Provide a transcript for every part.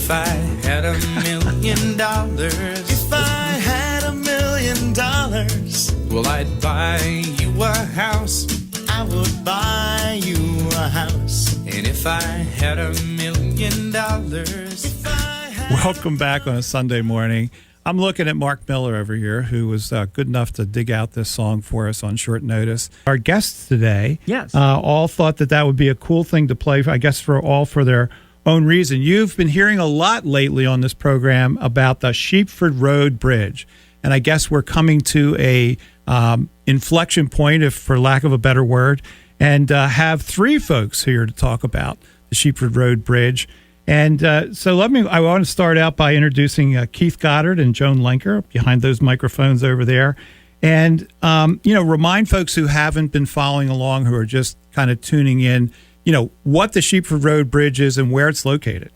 If I had $1,000,000, if I had $1,000,000, well, I'd buy you a house. I would buy you a house. And if I had $1,000,000, Welcome back on a Sunday morning. I'm looking at Mark Miller over here, who was good enough to dig out this song for us on short notice. Our guests today, yes, all thought that would be a cool thing to play, I guess, for their own reason. You've been hearing a lot lately on this program about the Sheepford Roadbridge, and I guess we're coming to a inflection point, if for lack of a better word, and have three folks here to talk about the Sheepford Roadbridge. And so I want to start out by introducing Keith Goddard and Joan Lenker behind those microphones over there. And, remind folks who haven't been following along, who are just kind of tuning in, what the Sheepford Road Bridge is and where it's located.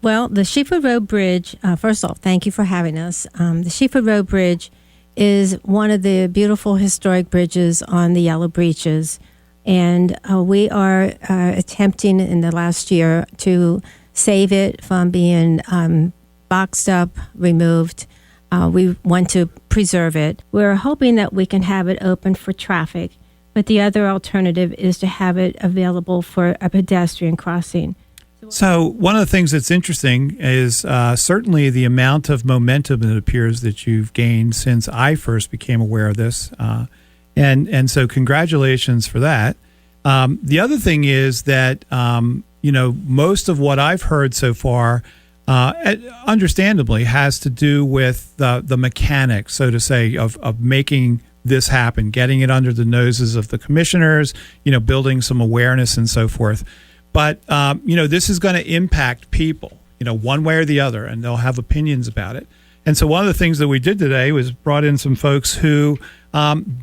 Well, the Sheepford Road Bridge, first off, thank you for having us. The Sheepford Road Bridge is one of the beautiful historic bridges on the Yellow Breeches. And we are attempting in the last year to save it from being boxed up, removed. We want to preserve it. We're hoping that we can have it open for traffic, but the other alternative is to have it available for a pedestrian crossing. So one of the things that's interesting is certainly the amount of momentum that appears that you've gained since I first became aware of this. And so congratulations for that. The other thing is that, most of what I've heard so far, understandably, has to do with the mechanics, so to say, of making this happen, getting it under the noses of the commissioners, building some awareness and so forth. But, this is going to impact people, one way or the other, and they'll have opinions about it. And so one of the things that we did today was brought in some folks who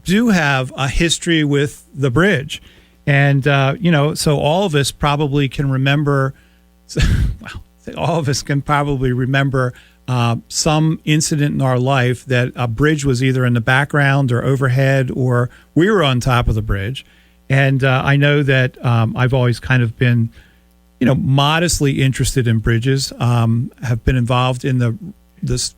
do have a history with the bridge. And, so all of us probably can remember, some incident in our life that a bridge was either in the background or overhead, or we were on top of the bridge. And I know that I've always kind of been, modestly interested in bridges, have been involved in the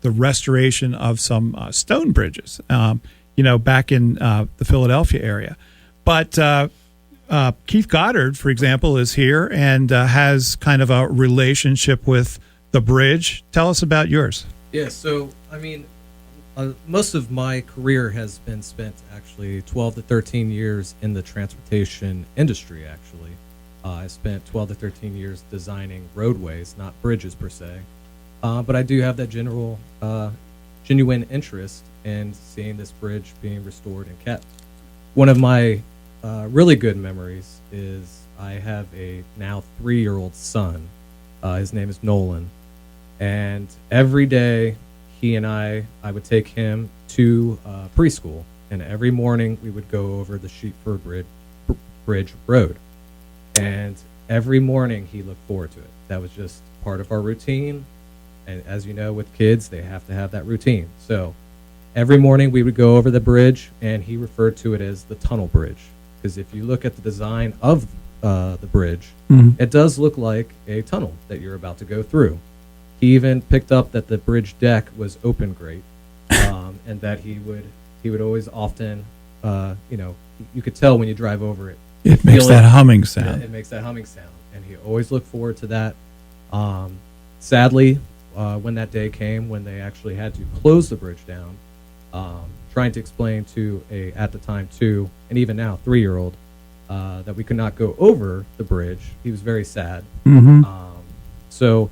restoration of some stone bridges, back in the Philadelphia area. But Keith Goddard, for example, is here and has kind of a relationship with the bridge. Tell us about yours. Yeah, so, most of my career has been spent actually 12 to 13 years in the transportation industry, actually. I spent 12 to 13 years designing roadways, not bridges per se. But I do have that genuine interest in seeing this bridge being restored and kept. One of my really good memories is I have a now 3-year-old son. His name is Nolan. And every day he and I would take him to preschool. And every morning we would go over the Sheepford Bridge Road. And every morning he looked forward to it. That was just part of our routine. And as you know, with kids, they have to have that routine. So every morning we would go over the bridge, and he referred to it as the tunnel bridge. Because if you look at the design of the bridge, it does look like a tunnel that you're about to go through. He even picked up that the bridge deck was open grate, and that he would always often, you could tell when you drive over it. It makes that humming sound. It makes that humming sound, and he always looked forward to that. Sadly, when that day came, when they actually had to close the bridge down, trying to explain to at the time 2, and even now 3-year-old, that we could not go over the bridge, he was very sad. So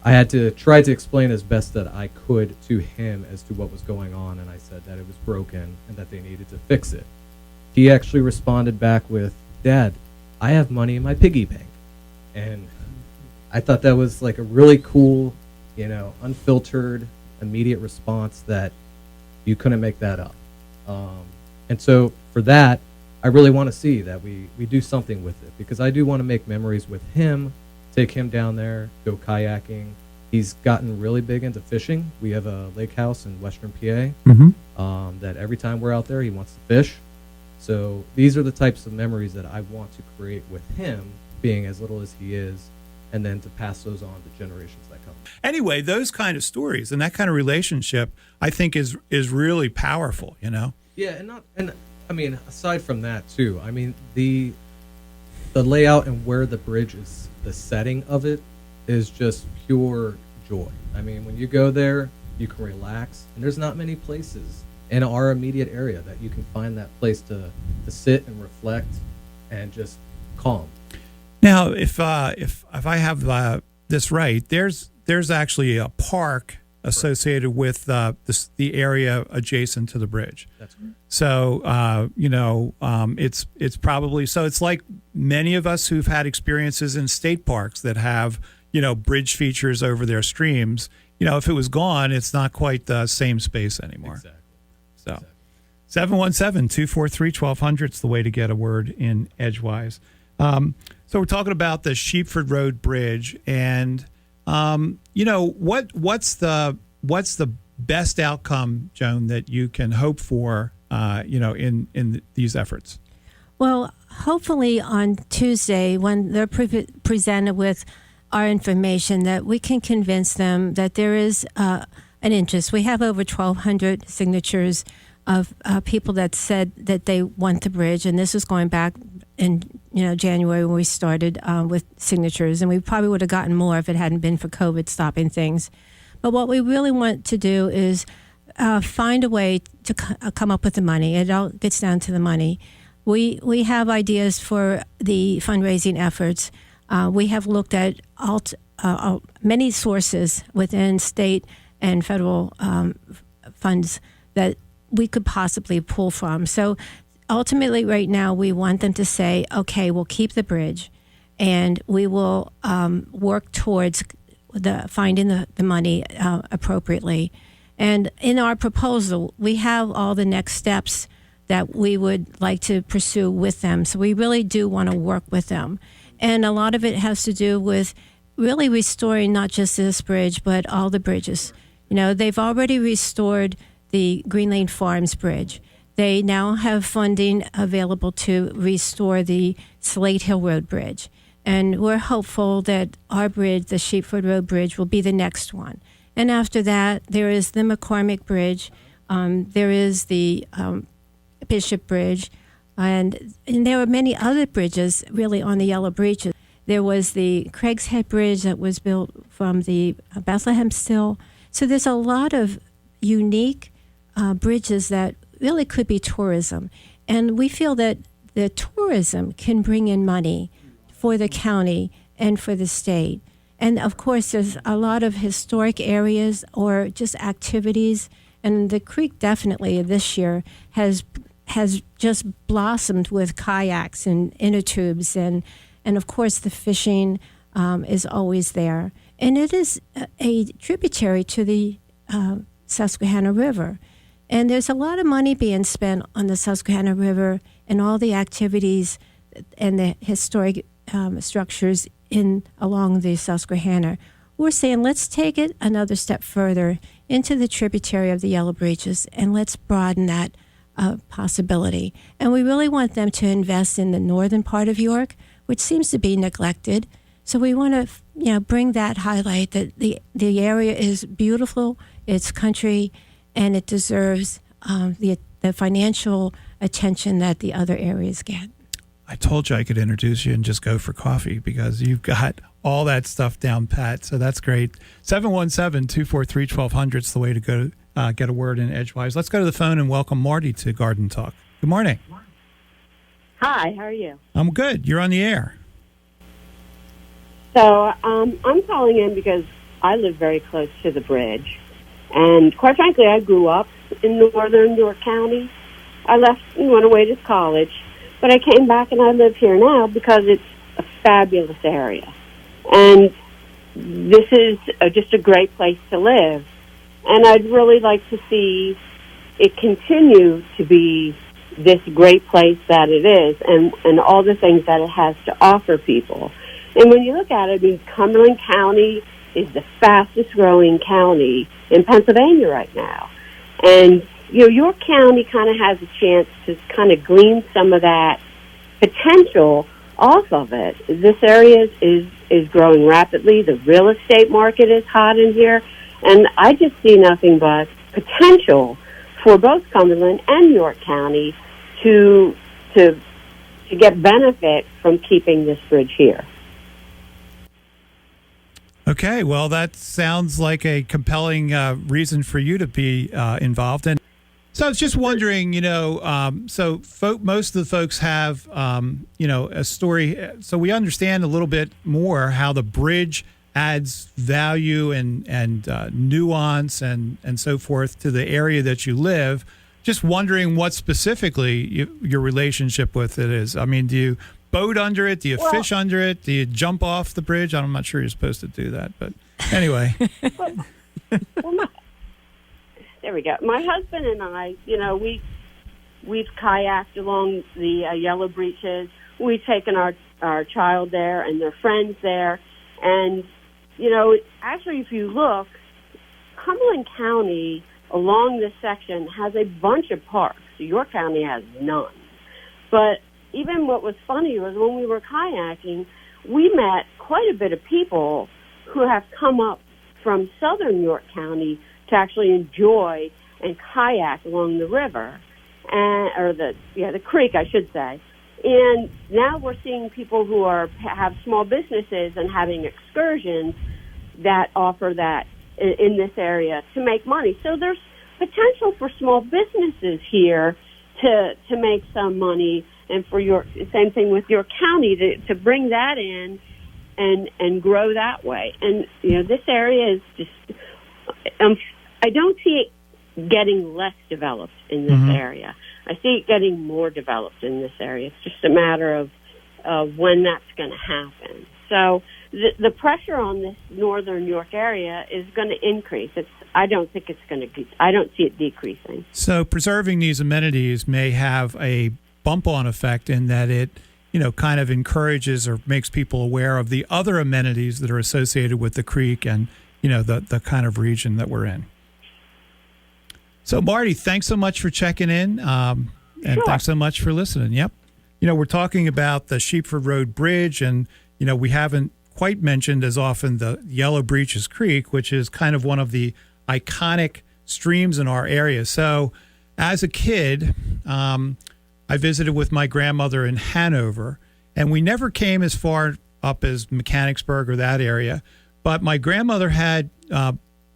I had to try to explain as best that I could to him as to what was going on, and I said that it was broken and that they needed to fix it. He actually responded back with, "Dad, I have money in my piggy bank." And I thought that was like a really cool, unfiltered, immediate response that you couldn't make that up. And so for that, I really want to see that we do something with it, because I do want to make memories with him, take him down there, go kayaking. He's gotten really big into fishing. We have a lake house in western PA that every time we're out there, he wants to fish. So these are the types of memories that I want to create with him, being as little as he is, and then to pass those on to generations that come. Anyway, those kind of stories and that kind of relationship, I think, is really powerful. Yeah, and I mean, aside from that too, I mean the layout and where the bridge is, the setting of it is just pure joy. I mean, when you go there, you can relax, and there's not many places in our immediate area that you can find that place to sit and reflect and just calm. Now, if I have this right, there's actually a park associated with the area adjacent to the bridge. That's correct. So it's probably, so it's like many of us who've had experiences in state parks that have bridge features over their streams. If it was gone, it's not quite the same space anymore. Exactly. So 717-243-1200 is the way to get a word in edgewise. So we're talking about the Sheepford Road Bridge, and what's the best outcome, Joan, that you can hope for in these efforts? Well, hopefully on Tuesday, when they're presented with our information, that we can convince them that there is an interest. We have over 1,200 signatures of people that said that they want the bridge, and this was going back in January when we started with signatures, and we probably would have gotten more if it hadn't been for COVID stopping things. But what we really want to do is find a way to come up with the money. It all gets down to the money. We have ideas for the fundraising efforts. We have looked at many sources within state and federal funds that we could possibly pull from. So ultimately right now we want them to say, okay, we'll keep the bridge and we will work towards finding the money appropriately. And in our proposal, we have all the next steps that we would like to pursue with them. So we really do want to work with them. And a lot of it has to do with really restoring not just this bridge, but all the bridges. They've already restored the Green Lane Farms Bridge. They now have funding available to restore the Slate Hill Road Bridge. And we're hopeful that our bridge, the Sheepford Road Bridge, will be the next one. And after that, there is the McCormick Bridge. There is the Bishop Bridge. And there are many other bridges really on the Yellow Breaches. There was the Craig's Head Bridge that was built from the Bethlehem Still. So there's a lot of unique bridges that really could be tourism. And we feel that the tourism can bring in money for the county and for the state. And of course, there's a lot of historic areas or just activities. And the creek definitely this year has just blossomed with kayaks and inner tubes. And of course, the fishing is always there. And it is a tributary to the Susquehanna River. And there's a lot of money being spent on the Susquehanna River and all the activities and the historic structures along the Susquehanna. We're saying let's take it another step further into the tributary of the Yellow Breaches, and let's broaden that possibility. And we really want them to invest in the northern part of York, which seems to be neglected. So we want to bring that highlight that the area is beautiful, it's country, and it deserves the financial attention that the other areas get. I told you I could introduce you and just go for coffee because you've got all that stuff down pat. So that's great. 717-243-1200 is the way to go get a word in edgewise. Let's go to the phone and welcome Marty to Garden Talk. Good morning. Hi, how are you? I'm good. You're on the air. So I'm calling in because I live very close to the bridge. And quite frankly, I grew up in northern York County. I left and went away to college. But I came back and I live here now because it's a fabulous area. And this is just a great place to live. And I'd really like to see it continue to be this great place that it is and all the things that it has to offer people. And when you look at it, I mean, Cumberland County is the fastest growing county in Pennsylvania right now. And York County kind of has a chance to kind of glean some of that potential off of it. This area is growing rapidly. The real estate market is hot in here, and I just see nothing but potential for both Cumberland and York County to get benefit from keeping this bridge here. Okay, well, that sounds like a compelling reason for you to be involved. And so I was just wondering, most of the folks have, a story. So we understand a little bit more how the bridge adds value and nuance and so forth to the area that you live. Just wondering what specifically your relationship with it is. I mean, do you boat under it? Do you fish under it? Do you jump off the bridge? I'm not sure you're supposed to do that, but anyway. There we go. My husband and I, we've kayaked along the Yellow Breeches. We've taken our child there and their friends there. And, actually, if you look, Cumberland County along this section has a bunch of parks. York County has none. But even what was funny was when we were kayaking, we met quite a bit of people who have come up from southern York County to actually enjoy and kayak along the river, or the creek, I should say. And now we're seeing people who have small businesses and having excursions that offer that in this area to make money. So there's potential for small businesses here to make some money, and for same thing with York County to bring that in and grow that way. And this area is just I don't see it getting less developed in this area. I see it getting more developed in this area. It's just a matter of when that's going to happen. So the pressure on this northern York area is going to increase. I don't see it decreasing. So preserving these amenities may have a bump-on effect in that it, kind of encourages or makes people aware of the other amenities that are associated with the creek and, the kind of region that we're in. So, Marty, thanks so much for checking in, and thanks so much for listening. Yep. We're talking about the Sheepford Road Bridge, and, we haven't quite mentioned as often the Yellow Breeches Creek, which is kind of one of the iconic streams in our area. So, as a kid, I visited with my grandmother in Hanover, and we never came as far up as Mechanicsburg or that area, but my grandmother had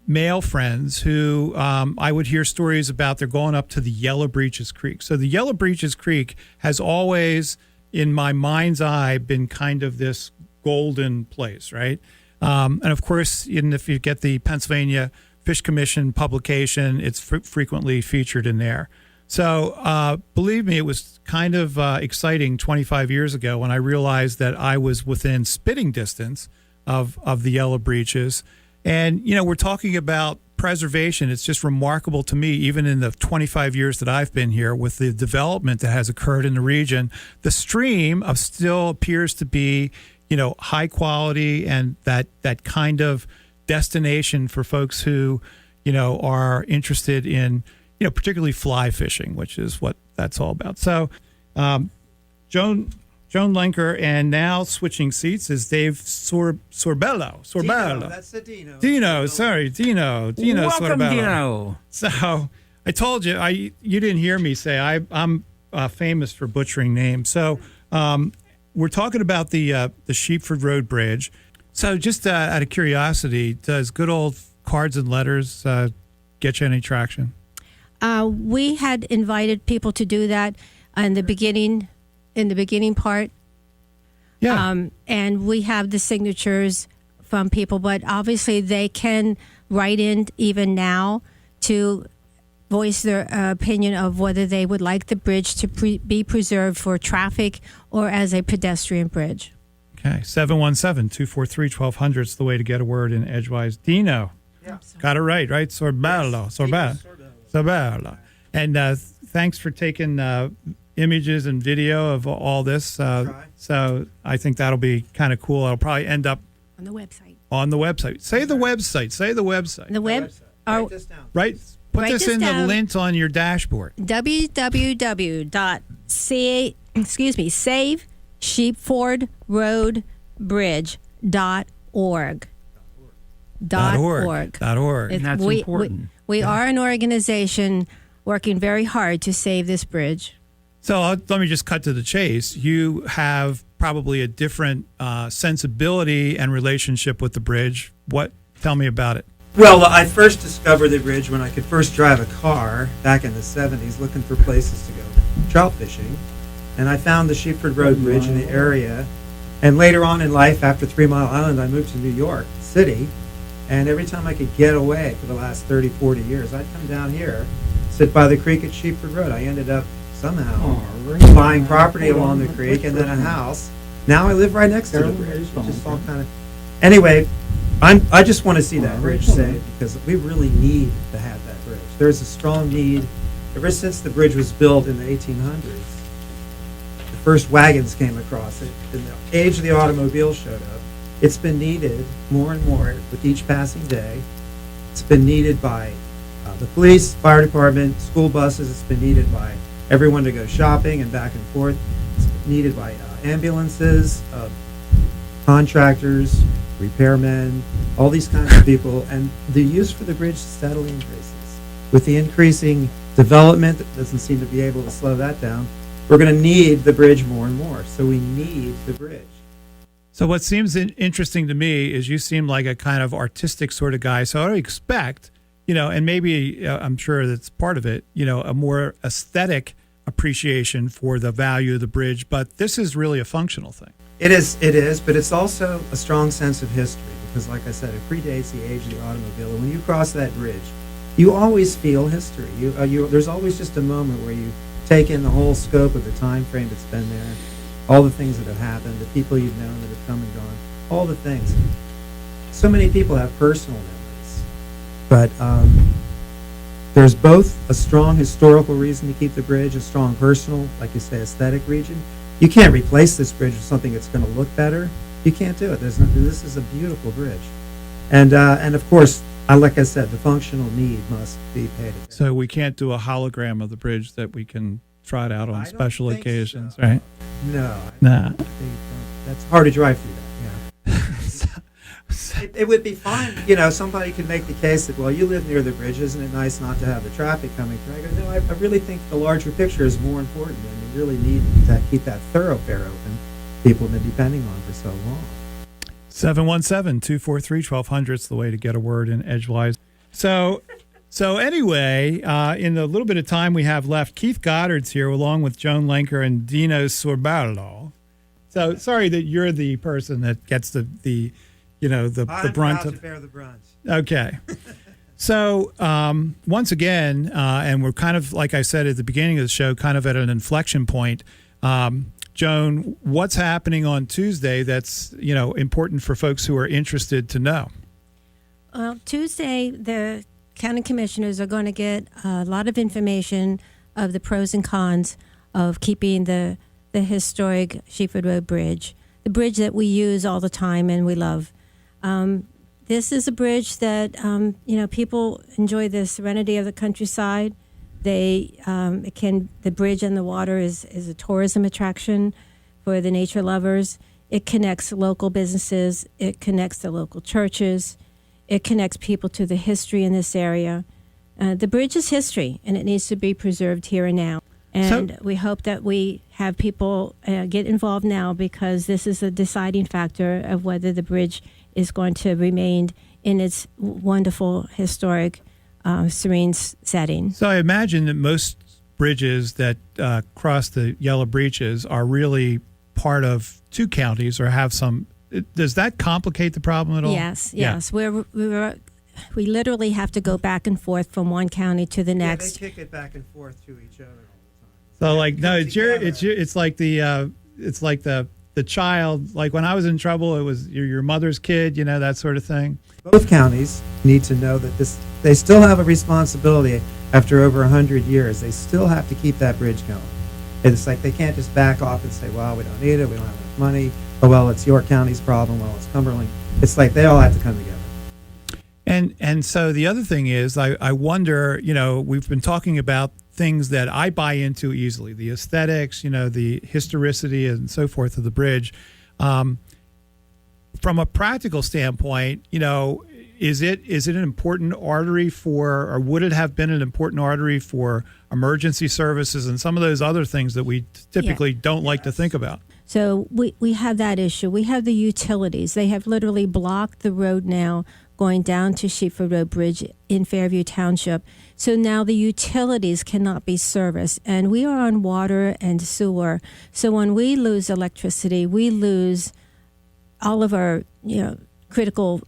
male friends who I would hear stories about. They're going up to the Yellow Breeches Creek. So the Yellow Breeches Creek has always, in my mind's eye, been kind of this golden place, right? And of course, even if you get the Pennsylvania Fish Commission publication, it's frequently featured in there. So believe me, it was kind of exciting 25 years ago when I realized that I was within spitting distance of the Yellow Breeches. And, we're talking about preservation. It's just remarkable to me, even in the 25 years that I've been here, with the development that has occurred in the region, the stream still appears to be, high quality and that kind of destination for folks who, are interested in, particularly fly fishing, which is what that's all about. So, Joan Lenker, and now switching seats is Dave Sorbello. Dino, that's the Dino. Dino. Welcome, Sorbello. Dino. So I told you, you didn't hear me say I'm famous for butchering names. So we're talking about the Sheepford Road Bridge. So just out of curiosity, does good old cards and letters get you any traction? We had invited people to do that in the beginning part. Yeah. And we have the signatures from people, but obviously they can write in even now to voice their opinion of whether they would like the bridge to be preserved for traffic or as a pedestrian bridge. Okay. 717-243-1200 is the way to get a word in edgewise. Dino. Yeah. Got it right? Sorbello. And thanks for taking images and video of all this. So I think that'll be kind of cool. It'll probably end up On the website. Say the website. Say the website. The web. Write this down. Right. Put Write this this in the down. lint on your dashboard. www.save sheepfordroadbridge.org. .org. And that's important. We are an organization working very hard to save this bridge. So let me just cut to the chase. You have probably a different sensibility and relationship with the bridge. Tell me about it. Well, I first discovered the bridge when I could first drive a car back in the 70s looking for places to go trout fishing. And I found the Sheepford Road Bridge in the area. And later on in life, after 3 Mile Island, I moved to New York City. And every time I could get away for the last 30, 40 years, I'd come down here, sit by the creek at Sheepford Road. I ended up somehow buying property along the creek and then a house. Now I live right next to the bridge. It just all kind of... Anyway, I just want to see that bridge saved because we really need to have that bridge. There's a strong need. Ever since the bridge was built in the 1800s, the first wagons came across it, and the age of the automobile showed up. It's been needed more and more with each passing day. It's been needed by the police, fire department, school buses. It's been needed by everyone to go shopping and back and forth. It's been needed by ambulances, contractors, repairmen, all these kinds of people. And the use for the bridge steadily increases. With the increasing development that doesn't seem to be able to slow that down, we're going to need the bridge more and more. So we need the bridge. So what seems interesting to me is you seem like a kind of artistic sort of guy. So I would expect, and maybe I'm sure that's part of it, a more aesthetic appreciation for the value of the bridge. But this is really a functional thing. It is, but it's also a strong sense of history because, like I said, it predates the age of the automobile. And when you cross that bridge, you always feel history. There's always just a moment where you take in the whole scope of the time frame that's been there, all the things that have happened, the people you've known that have come and gone, all the things. So many people have personal memories, but there's both a strong historical reason to keep the bridge, a strong personal, like you say, aesthetic reason. You can't replace this bridge with something that's going to look better. You can't do it. This is a beautiful bridge, and of course, like I said, the functional need must be paid attention. So we can't do a hologram of the bridge that we can trot out on special occasions, so. Right? No. Nah. That's hard to drive through that, It would be fine. Somebody can make the case that, well, you live near the bridge. Isn't it nice not to have the traffic coming through? I go, no, I really think the larger picture is more important, and you really need to keep that thoroughfare open people have been depending on for so long. 717-243-1200 is the way to get a word in edgewise. So anyway, in the little bit of time we have left, Keith Goddard's here along with Joan Lenker and Dino Sorbello. So sorry that you're the person that gets the brunt to bear the brunt. Okay. So once again, and we're kind of, like I said at the beginning of the show, kind of at an inflection point. Joan, what's happening on Tuesday that's, important for folks who are interested to know? Well, Tuesday, the county commissioners are going to get a lot of information of the pros and cons of keeping the historic Sheepford Road Bridge, the bridge that we use all the time and we love. This is a bridge that, people enjoy the serenity of the countryside. The bridge and the water is a tourism attraction for the nature lovers. It connects local businesses. It connects the local churches. It connects people to the history in this area. The bridge is history, and it needs to be preserved here and now. And we hope that we have people get involved now because this is a deciding factor of whether the bridge is going to remain in its wonderful, historic, serene setting. So I imagine that most bridges that cross the Yellow Breeches are really part of two counties or have some. Does that complicate the problem at all? Yes. We literally have to go back and forth from one county to the next. They kick it back and forth to each other all the time. So it's like the child. Like when I was in trouble, it was your mother's kid. That sort of thing. Both counties need to know that they still have a responsibility after over 100 years. They still have to keep that bridge going. It's like they can't just back off and say, well, we don't need it, we don't have enough money, oh, well, it's York County's problem, well, it's Cumberland. It's like they all have to come together. And so the other thing is, I wonder, we've been talking about things that I buy into easily: the aesthetics, the historicity and so forth of the bridge. From a practical standpoint, is it an important artery or would it have been an important artery for emergency services and some of those other things that we typically don't like to think about? So we have that issue. We have the utilities. They have literally blocked the road now going down to Sheepford Road Bridge in Fairview Township. So now the utilities cannot be serviced. And we are on water and sewer. So when we lose electricity, we lose all of our critical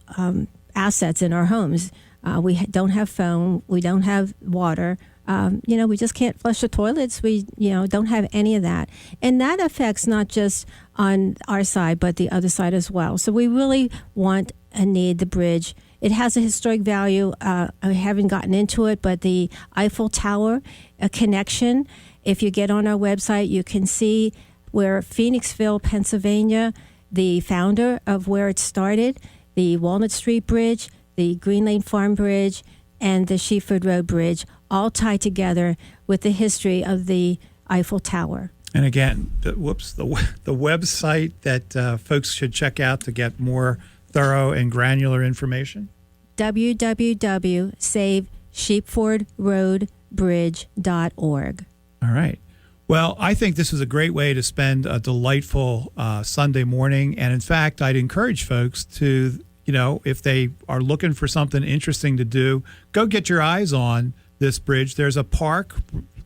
assets in our homes. We don't have phone. We don't have water. We just can't flush the toilets. We, don't have any of that. And that affects not just on our side, but the other side as well. So we really want and need the bridge. It has a historic value. I haven't gotten into it, but the Eiffel Tower, a connection. If you get on our website, you can see where Phoenixville, Pennsylvania, the founder of where it started, the Walnut Street Bridge, the Green Lane Farm Bridge, and the Sheepford Road Bridge, all tied together with the history of the Eiffel Tower. And again, the website that folks should check out to get more thorough and granular information? www.savesheepfordroadbridge.org. All right. Well, I think this is a great way to spend a delightful Sunday morning. And in fact, I'd encourage folks to, if they are looking for something interesting to do, go get your eyes on this bridge. There's a park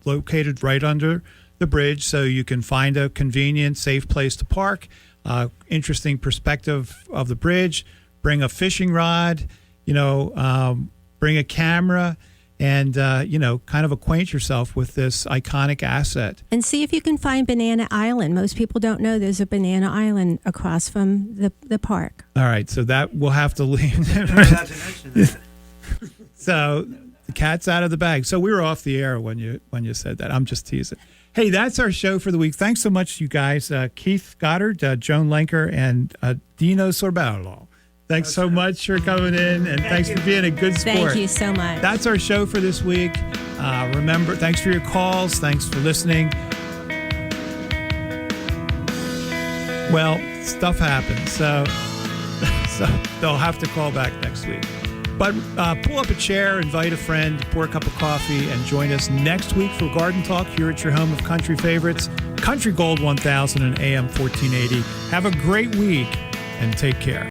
located right under the bridge, so you can find a convenient, safe place to park. Interesting perspective of the bridge. Bring a fishing rod, bring a camera, and kind of acquaint yourself with this iconic asset. And see if you can find Banana Island. Most people don't know there's a Banana Island across from the park. All right, so that we'll have to leave. Not to mention that. So the cat's out of the bag. So we were off the air when you said that. I'm just teasing. Hey, that's our show for the week. Thanks so much, you guys. Keith Goddard, Joan Lenker, and Dino Sorbello. Thanks so much for coming in, and thanks for being a good sport. Thank you so much. That's our show for this week. Remember, thanks for your calls. Thanks for listening. Well, stuff happens, so they'll have to call back next week. But pull up a chair, invite a friend, pour a cup of coffee, and join us next week for Garden Talk here at your home of country favorites, Country Gold 1000 and AM 1480. Have a great week, and take care.